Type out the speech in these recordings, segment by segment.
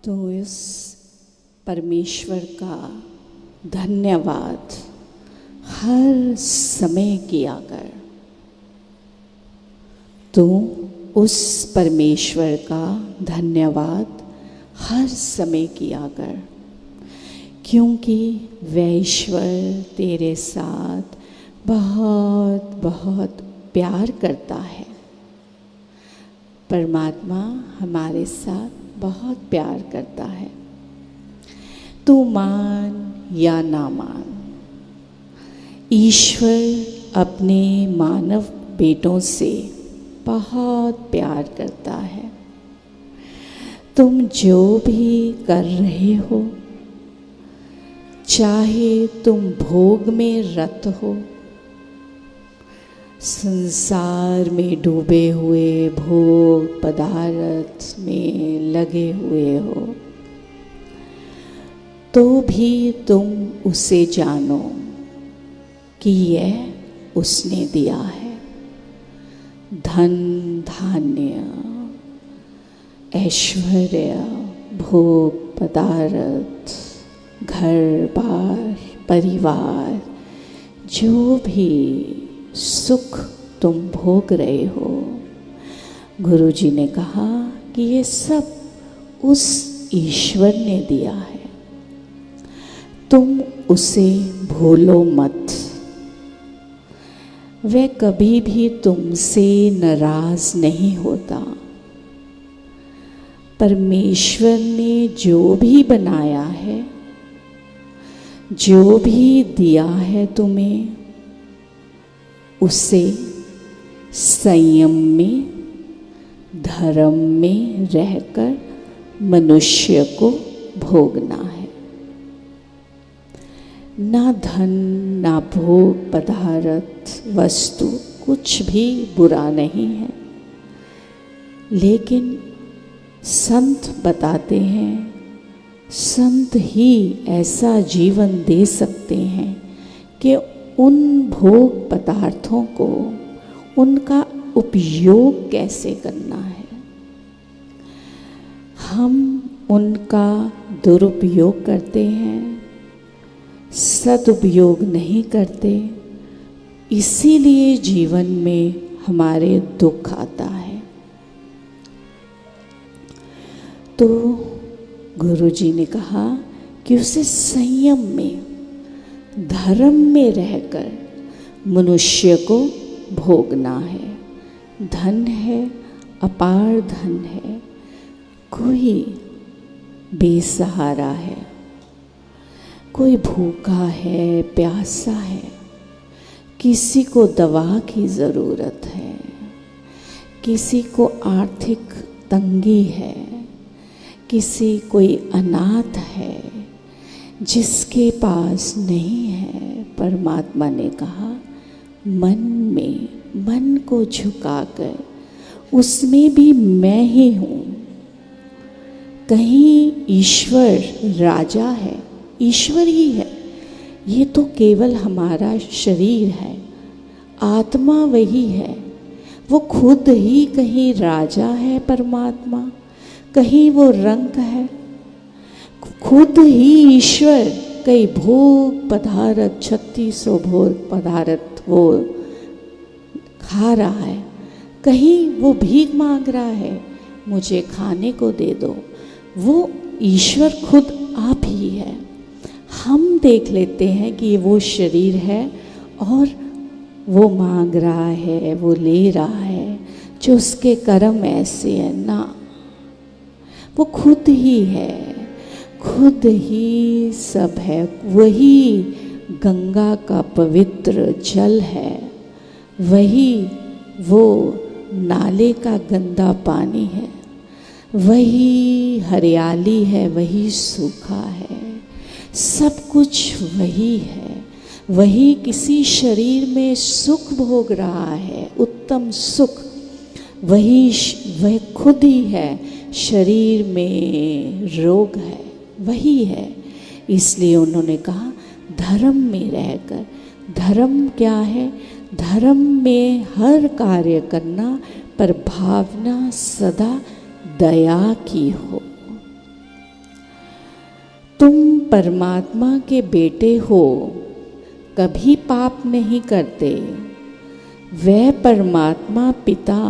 तो इस परमेश्वर का धन्यवाद हर समय किया कर। तो उस परमेश्वर का धन्यवाद हर समय किया कर, क्योंकि वह ईश्वर तेरे साथ बहुत बहुत प्यार करता है। परमात्मा हमारे साथ बहुत प्यार करता है। तू मान या ना मान, ईश्वर अपने मानव बेटों से बहुत प्यार करता है। तुम जो भी कर रहे हो, चाहे तुम भोग में रत हो, संसार में डूबे हुए भोग पदार्थ में लगे हुए हो, तो भी तुम उसे जानो कि यह उसने दिया है। धन धान्य, ऐश्वर्य, भोग पदार्थ, घर बार, परिवार, जो भी सुख तुम भोग रहे हो, गुरुजी ने कहा कि ये सब उस ईश्वर ने दिया है। तुम उसे भूलो मत। वह कभी भी तुमसे नाराज नहीं होता। परमेश्वर ने जो भी बनाया है, जो भी दिया है तुम्हें, उसे संयम में, धर्म में रहकर मनुष्य को भोगना है। ना धन, ना भोग पदार्थ, वस्तु कुछ भी बुरा नहीं है, लेकिन संत बताते हैं, संत ही ऐसा जीवन दे सकते हैं कि उन भोग पदार्थों को, उनका उपयोग कैसे करना है। हम उनका दुरुपयोग करते हैं, सदुपयोग नहीं करते, इसीलिए जीवन में हमारे दुख आता है। तो गुरुजी ने कहा कि उसे संयम में, धर्म में रहकर मनुष्य को भोगना है। धन है, अपार धन है, कोई बेसहारा है, कोई भूखा है, प्यासा है, किसी को दवा की ज़रूरत है, किसी को आर्थिक तंगी है, किसी कोई अनाथ है, जिसके पास नहीं है। परमात्मा ने कहा मन में, मन को झुकाकर, उसमें भी मैं ही हूँ। कहीं ईश्वर राजा है, ईश्वर ही है, ये तो केवल हमारा शरीर है, आत्मा वही है। वो खुद ही कहीं राजा है परमात्मा, कहीं वो रंग है, खुद ही ईश्वर कई भोग पदार्थ, 3600 भोग पदार्थ वो खा रहा है, कहीं वो भीख मांग रहा है, मुझे खाने को दे दो। वो ईश्वर खुद आप ही है। हम देख लेते हैं कि वो शरीर है और वो मांग रहा है, वो ले रहा है, जो उसके कर्म ऐसे हैं। ना, वो खुद ही है, खुद ही सब है। वही गंगा का पवित्र जल है, वही वो नाले का गंदा पानी है, वही हरियाली है, वही सूखा है, सब कुछ वही है। वही किसी शरीर में सुख भोग रहा है, उत्तम सुख, वह खुद ही है। शरीर में रोग है, वही है। इसलिए उन्होंने कहा धर्म में रहकर। धर्म क्या है? धर्म में हर कार्य करना, पर भावना सदा दया की हो। तुम परमात्मा के बेटे हो, कभी पाप नहीं करते। वह परमात्मा पिता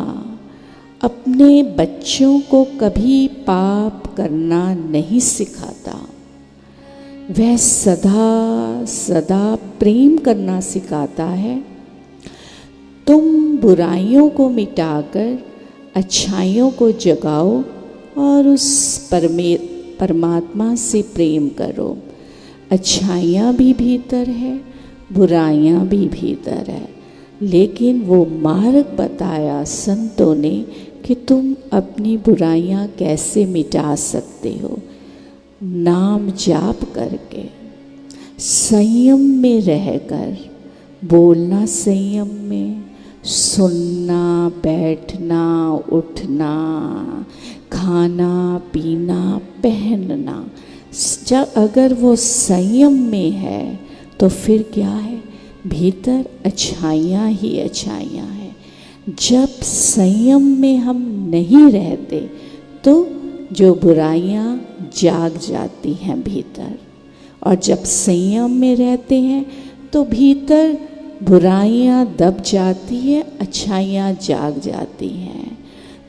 अपने बच्चों को कभी पाप करना नहीं सिखाता। वह सदा सदा प्रेम करना सिखाता है। तुम बुराइयों को मिटाकर अच्छाइयों को जगाओ और उस परमात्मा से प्रेम करो। अच्छाइयाँ भी भीतर है, बुराइयाँ भी भीतर है, लेकिन वो मार्ग बताया संतों ने कि तुम अपनी बुराइयाँ कैसे मिटा सकते हो। नाम जाप करके, संयम में रहकर, बोलना संयम में, सुनना, बैठना, उठना, खाना, पीना, पहनना, जब अगर वो संयम में है तो फिर क्या है, भीतर अच्छाइयाँ ही अच्छाइयाँ हैं। जब संयम में हम नहीं रहते तो जो बुराइयाँ जाग जाती हैं भीतर, और जब संयम में रहते हैं तो भीतर बुराइयाँ दब जाती है, अच्छाइयाँ जाग जाती हैं।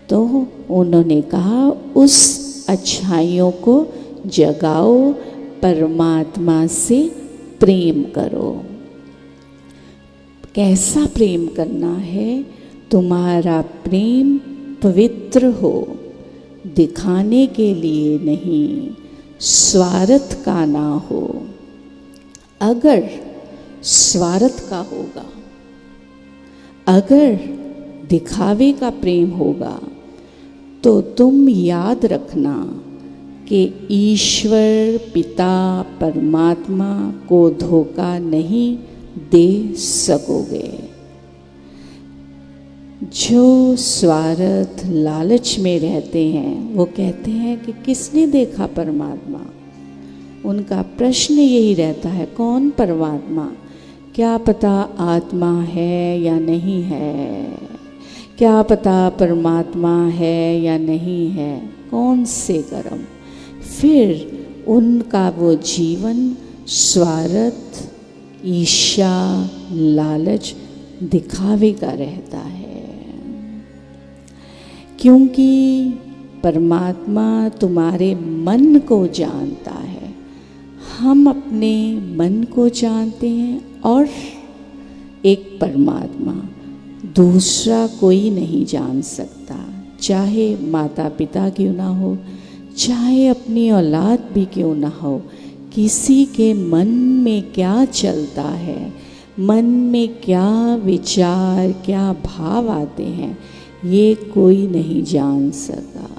तो उन्होंने कहा उस अच्छाइयों को जगाओ, परमात्मा से प्रेम करो। कैसा प्रेम करना है? तुम्हारा प्रेम पवित्र हो, दिखाने के लिए नहीं, स्वार्थ का ना हो। अगर स्वार्थ का होगा, अगर दिखावे का प्रेम होगा, तो तुम याद रखना कि ईश्वर पिता परमात्मा को धोखा नहीं दे सकोगे। जो स्वार्थ लालच में रहते हैं वो कहते हैं कि किसने देखा परमात्मा। उनका प्रश्न यही रहता है, कौन परमात्मा? क्या पता आत्मा है या नहीं है, क्या पता परमात्मा है या नहीं है, कौन से कर्म। फिर उनका वो जीवन स्वार्थ, ईर्ष्या, लालच, दिखावे का रहता है। क्योंकि परमात्मा तुम्हारे मन को जानता है, हम अपने मन को जानते हैं, और एक परमात्मा दूसरा कोई नहीं जान सकता। चाहे माता पिता क्यों ना हो, चाहे अपनी औलाद भी क्यों ना हो, किसी के मन में क्या चलता है, मन में क्या विचार, क्या भाव आते हैं, ये कोई नहीं जान सका।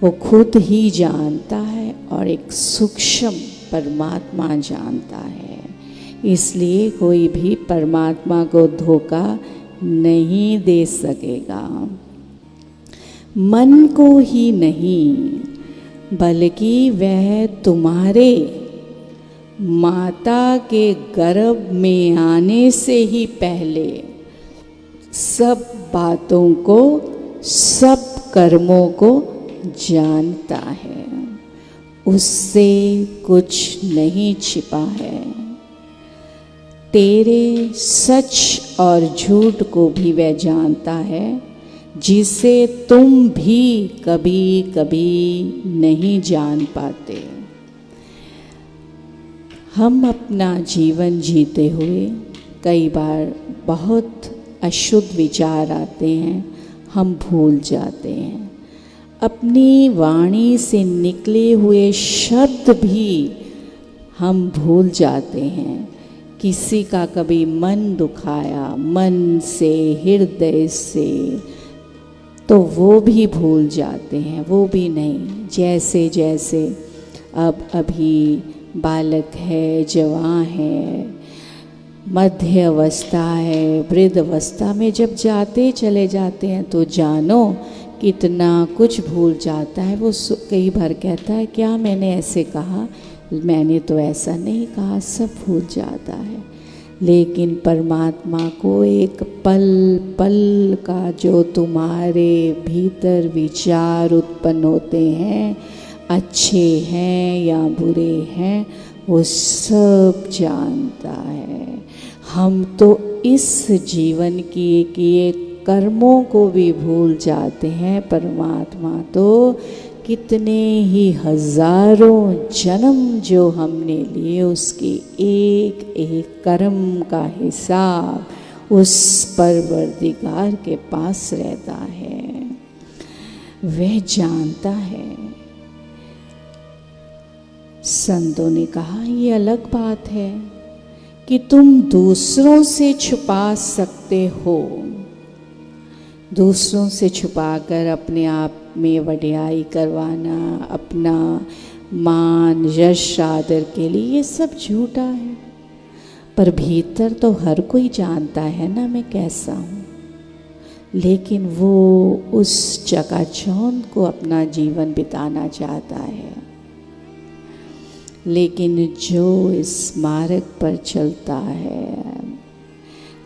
वो खुद ही जानता है और एक सूक्ष्म परमात्मा जानता है। इसलिए कोई भी परमात्मा को धोखा नहीं दे सकेगा। मन को ही नहीं, बल्कि वह तुम्हारे माता के गर्भ में आने से ही पहले सब बातों को, सब कर्मों को जानता है। उससे कुछ नहीं छिपा है। तेरे सच और झूठ को भी वह जानता है, जिसे तुम भी कभी कभी नहीं जान पाते। हम अपना जीवन जीते हुए कई बार बहुत अशुद्ध विचार आते हैं, हम भूल जाते हैं। अपनी वाणी से निकले हुए शब्द भी हम भूल जाते हैं। किसी का कभी मन दुखाया, मन से, हृदय से, तो वो भी भूल जाते हैं, वो भी नहीं। जैसे जैसे अब अभी बालक है, जवान है, मध्य अवस्था है, वृद्ध अवस्था में जब जाते चले जाते हैं तो जानो कितना कुछ भूल जाता है। वो कई बार कहता है, क्या मैंने ऐसे कहा, मैंने तो ऐसा नहीं कहा, सब भूल जाता है। लेकिन परमात्मा को एक पल पल का जो तुम्हारे भीतर विचार उत्पन्न होते हैं, अच्छे हैं या बुरे हैं वो सब जानता है। हम तो इस जीवन की किए कर्मों को भी भूल जाते हैं। परमात्मा तो कितने ही हजारों जन्म जो हमने लिए उसकी एक एक कर्म का हिसाब उस परवरदिगार के पास रहता है। वह जानता है। संतों ने कहा ये अलग बात है कि तुम दूसरों से छुपा सकते हो, दूसरों से छुपाकर अपने आप में वड्याई करवाना, अपना मान यश आदर के लिए, ये सब झूठा है। पर भीतर तो हर कोई जानता है ना मैं कैसा हूँ, लेकिन वो उस चकाचौंध को अपना जीवन बिताना चाहता है। लेकिन जो इस मार्ग पर चलता है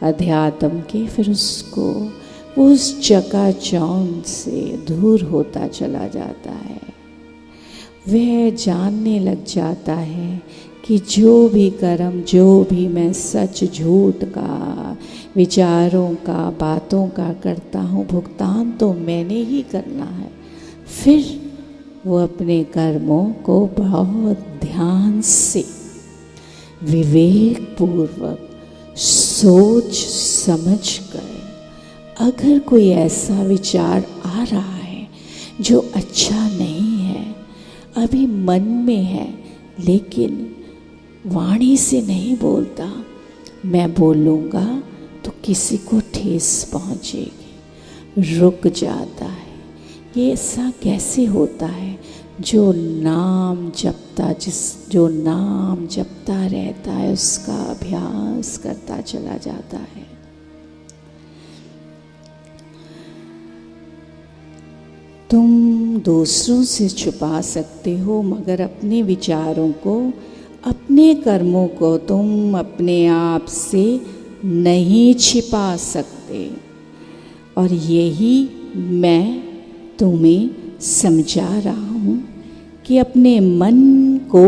अध्यात्म के, फिर उसको उस चकाचौंध से दूर होता चला जाता है। वह जानने लग जाता है कि जो भी कर्म, जो भी मैं सच झूठ का, विचारों का, बातों का करता हूँ, भुगतान तो मैंने ही करना है। फिर वो अपने कर्मों को बहुत ध्यान से, विवेक पूर्वक, सोच समझ कर, अगर कोई ऐसा विचार आ रहा है जो अच्छा नहीं है, अभी मन में है लेकिन वाणी से नहीं बोलता, मैं बोलूँगा तो किसी को ठेस पहुँचेगी, रुक जाता है। ये ऐसा कैसे होता है? जो नाम जपता रहता है उसका अभ्यास करता चला जाता है। तुम दूसरों से छुपा सकते हो, मगर अपने विचारों को, अपने कर्मों को तुम अपने आप से नहीं छिपा सकते। और यही मैं तुम्हें समझा रहा हूँ कि अपने मन को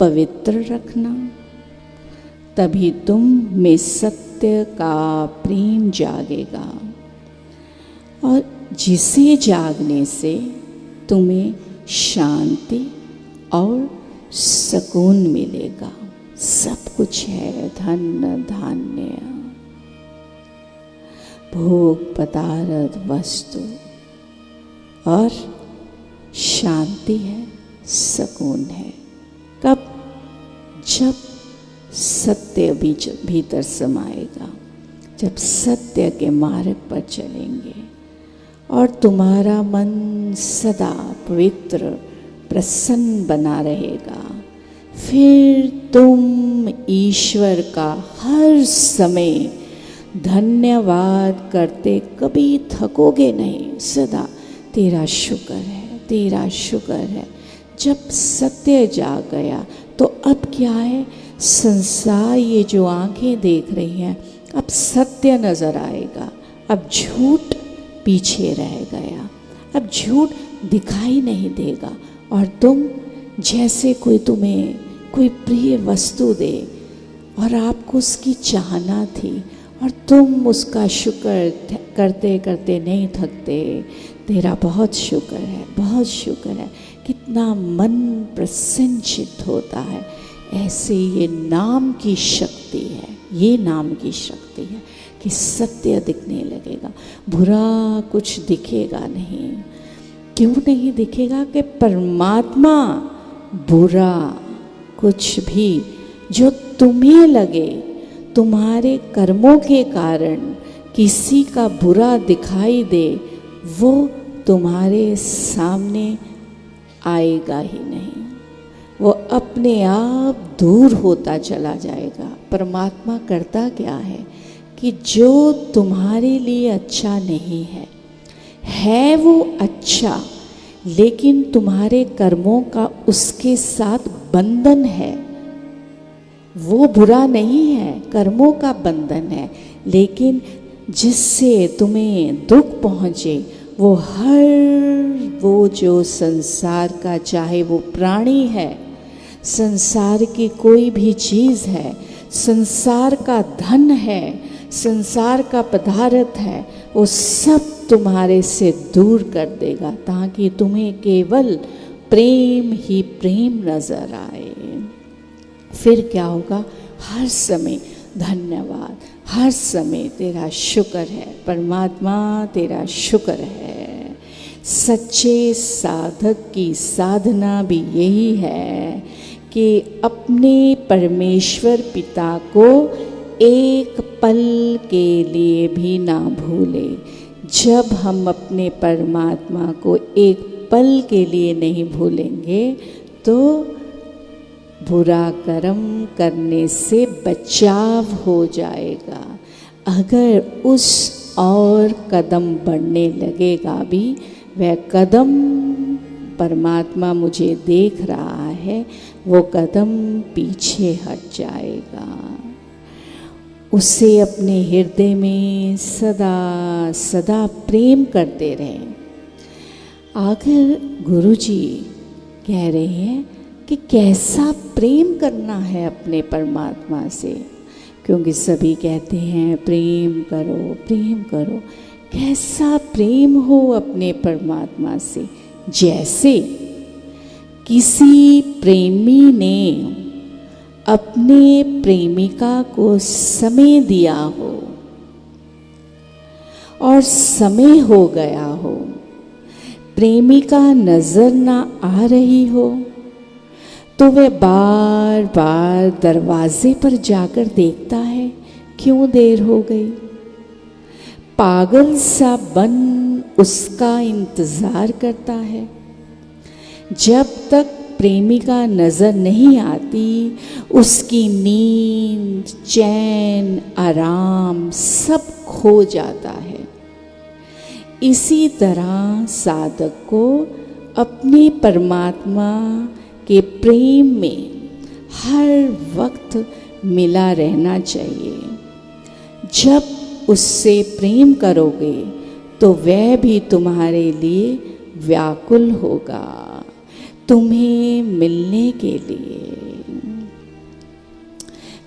पवित्र रखना, तभी तुम में सत्य का प्रेम जागेगा, और जिसे जागने से तुम्हें शांति और सुकून मिलेगा। सब कुछ है, धन धान्य, भोग पदार्थ, वस्तु, और शांति है, सुकून है। कब? जब सत्य भीतर समाएगा, जब सत्य के मार्ग पर चलेंगे और तुम्हारा मन सदा पवित्र प्रसन्न बना रहेगा, फिर तुम ईश्वर का हर समय धन्यवाद करते कभी थकोगे नहीं। सदा तेरा शुक्र है, तेरा शुक्र है। जब सत्य जाग गया तो अब क्या है, संसार ये जो आंखें देख रही हैं, अब सत्य नजर आएगा। अब झूठ पीछे रह गया, अब झूठ दिखाई नहीं देगा। और तुम जैसे कोई तुम्हें कोई प्रिय वस्तु दे और आपको उसकी चाहना थी और तुम उसका शुक्र करते करते नहीं थकते, तेरा बहुत शुक्र है, बहुत शुक्र है, कितना मन प्रसन्नचित्त होता है। ऐसे ये नाम की शक्ति है, ये नाम की शक्ति है कि सत्य दिखने लगेगा, बुरा कुछ दिखेगा नहीं। क्यों नहीं दिखेगा? कि परमात्मा बुरा कुछ भी जो तुम्हें लगे, तुम्हारे कर्मों के कारण किसी का बुरा दिखाई दे, वो तुम्हारे सामने आएगा ही नहीं, वो अपने आप दूर होता चला जाएगा। परमात्मा करता क्या है कि जो तुम्हारे लिए अच्छा नहीं है वो अच्छा, लेकिन तुम्हारे कर्मों का उसके साथ बंधन है। वो बुरा नहीं है, कर्मों का बंधन है, लेकिन जिससे तुम्हें दुख पहुँचे वो जो संसार का, चाहे वो प्राणी है, संसार की कोई भी चीज़ है, संसार का धन है, संसार का पदार्थ है, वो सब तुम्हारे से दूर कर देगा, ताकि तुम्हें केवल प्रेम ही प्रेम नजर आए। फिर क्या होगा? हर समय धन्यवाद, हर समय तेरा शुक्र है परमात्मा, तेरा शुक्र है। सच्चे साधक की साधना भी यही है कि अपने परमेश्वर पिता को एक पल के लिए भी ना भूले। जब हम अपने परमात्मा को एक पल के लिए नहीं भूलेंगे तो बुरा कर्म करने से बचाव हो जाएगा। अगर उस और कदम बढ़ने लगेगा भी, वह कदम परमात्मा मुझे देख रहा है, वो कदम पीछे हट जाएगा। उसे अपने हृदय में सदा सदा प्रेम करते रहें। आखिर गुरुजी कह रहे हैं कि कैसा प्रेम करना है अपने परमात्मा से, क्योंकि सभी कहते हैं प्रेम करो प्रेम करो। कैसा प्रेम हो अपने परमात्मा से? जैसे किसी प्रेमी ने अपने प्रेमिका को समय दिया हो और समय हो गया हो, प्रेमिका नजर ना आ रही हो, तो वह बार बार दरवाजे पर जाकर देखता है, क्यों देर हो गई। पागल सा बन उसका इंतजार करता है। जब तक प्रेमिका नजर नहीं आती, उसकी नींद, चैन, आराम सब खो जाता है। इसी तरह साधक को अपने परमात्मा के प्रेम में हर वक्त मिला रहना चाहिए। जब उससे प्रेम करोगे तो वह भी तुम्हारे लिए व्याकुल होगा, तुम्हें मिलने के लिए।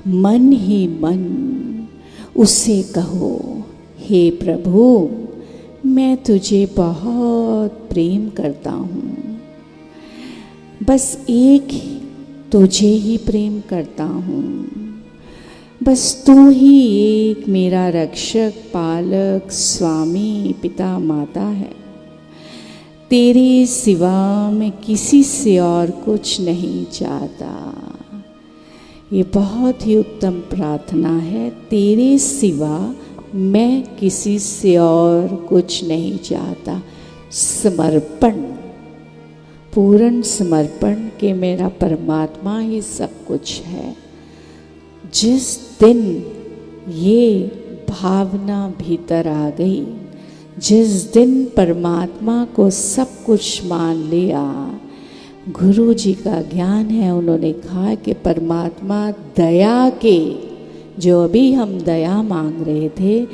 मन ही मन उसे कहो, हे प्रभु मैं तुझे बहुत प्रेम करता हूँ, बस एक तुझे ही प्रेम करता हूँ, बस तू ही एक मेरा रक्षक, पालक, स्वामी, पिता, माता है। तेरे सिवा मैं किसी से और कुछ नहीं चाहता। ये बहुत ही उत्तम प्रार्थना है। तेरे सिवा मैं किसी से और कुछ नहीं चाहता। समर्पण, पूर्ण समर्पण के मेरा परमात्मा ही सब कुछ है। जिस दिन ये भावना भीतर आ गई, जिस दिन परमात्मा को सब कुछ मान लिया, गुरु जी का ज्ञान है, उन्होंने कहा कि परमात्मा दया के, जो अभी हम दया मांग रहे थे,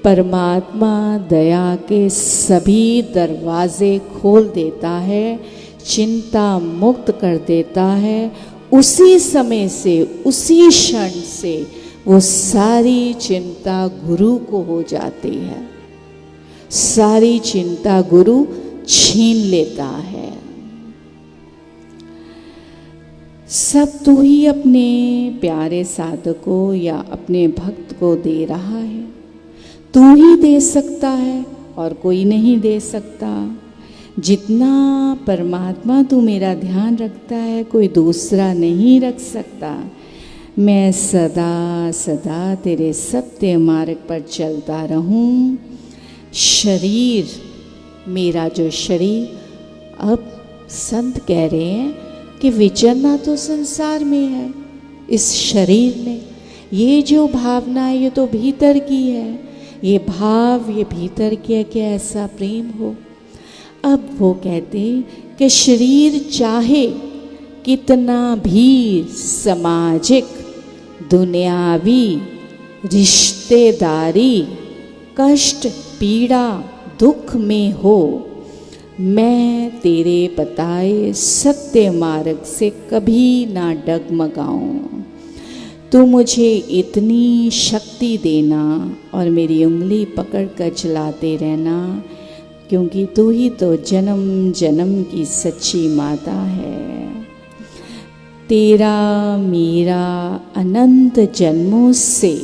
परमात्मा दया के सभी दरवाजे खोल देता है, चिंता मुक्त कर देता है। उसी समय से, उसी क्षण से वो सारी चिंता गुरु को हो जाती है, सारी चिंता गुरु छीन लेता है। सब तू ही अपने प्यारे साधक को या अपने भक्त को दे रहा है। तू ही दे सकता है और कोई नहीं दे सकता। जितना परमात्मा तू मेरा ध्यान रखता है, कोई दूसरा नहीं रख सकता। मैं सदा सदा तेरे सत्य मार्ग पर चलता रहूं। शरीर, मेरा जो शरीर, अब संत कह रहे हैं कि विचरना तो संसार में है, इस शरीर में। ये जो भावना है ये तो भीतर की है, ये भाव ये भीतर की है कि ऐसा प्रेम हो। अब वो कहते कि शरीर चाहे कितना भी सामाजिक, दुनियावी, रिश्तेदारी, कष्ट, पीड़ा, दुख में हो, मैं तेरे बताए सत्य मार्ग से कभी ना डगमगाऊं। तू मुझे इतनी शक्ति देना और मेरी उंगली पकड़ कर चलाते रहना, क्योंकि तू ही तो जन्म जन्म की सच्ची माता है। तेरा मेरा अनंत जन्मों से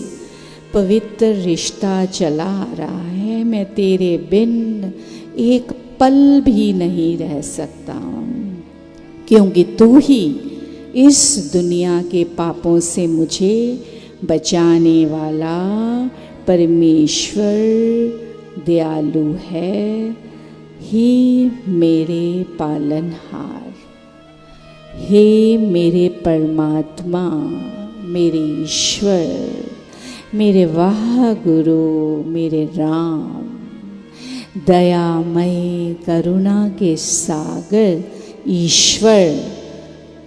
पवित्र रिश्ता चला आ रहा है। मैं तेरे बिन एक पल भी नहीं रह सकता, क्योंकि तू ही इस दुनिया के पापों से मुझे बचाने वाला परमेश्वर दयालु है। हे मेरे पालनहार, हे मेरे परमात्मा, मेरे ईश्वर, मेरे वाह गुरु, मेरे राम, दयामय करुणा के सागर ईश्वर,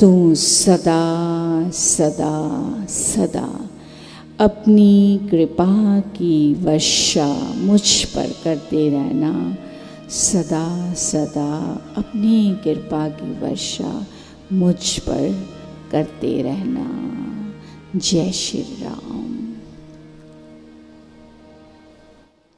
तू सदा सदा सदा अपनी कृपा की वर्षा मुझ पर करते रहना। सदा सदा अपनी कृपा की वर्षा मुझ पर करते रहना। जय श्री राम।